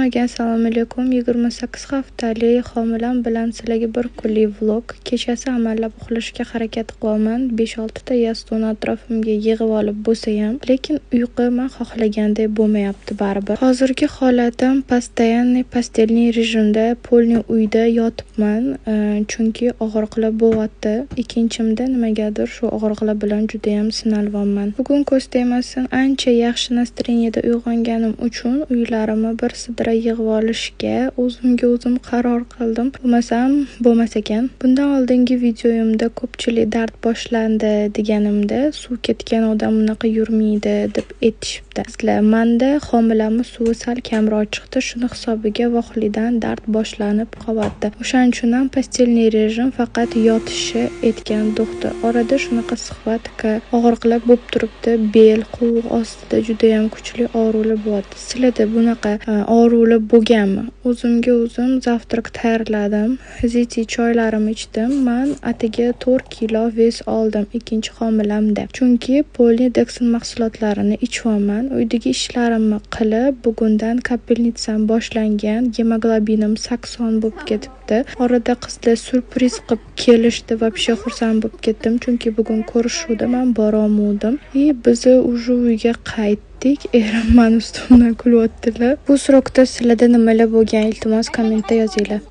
Hammaga assalomu alaykum. 28 haftalik homilam bilan sizlarga bir kunlik vlog. Kechasi amallab uxlashga harakat qilaman. 5-6 ta yaston atrofimga yig'ib olib bo'lsa ham, lekin uyqu men xohlaganday bo'lmayapti baribir. Hozirgi holatim постоянный pastelniy rejimda, polniy uyda yotibman, chunki og'riqlar bo'lyapti. Ikkinchimda nimagadir shu og'riqlar bilan juda ham sinalganman. Bugun ko'z tegmasin, ancha yaxshi настроенiyada uyg'onganim uchun uylarimni bir sidra yig'ib olishga o'zimga o'zim qaror qildim. Bo'lmasam bo'lmas ekan. Bundan oldingi videoyimda ko'pchilik dard boshlandi deganimda, suv ketgan odam unaqa yurmaydi deb aytishibdi. Menda homilamni suvi sal kamroq chiqdi, shuni hisobiga vohlidan dard boshlanib qolyapti. O'shaning uchun ham pastelniy rejim faqat yotishi aytgan doktor. Orada shunaqa suhbatga og'riqlar bo'lib turibdi, bel, qo'l ostida juda ham kuchli og'riqlar bo'lyapti. Sizlarda bunaqa og'riqlar bo'lganmi? O'zimga o'zim zavtrak tayyorladim. Ziti choylarimni ichdim. Men atigi 4 kilo vес oldim ikkinchi homilamda. Chunki polideksin mahsulotlarini ichyoman. Uydagi ishlarimni qilib, bugundan kapelnitsam boshlangan. Gemoglobinim 80 bo'lib ketibdi. Orada qizlar surpriz qilib kelishdi va вообще xursand bo'lib ketdim, chunki bugun ko'rishuvda men bora olmadim. Biz уже uyga qaytdik. Erim men ustimdan kulyaptilar. Bu surokda sizlarda nimalar bo'lgan, iltimos kommentda yozinglar.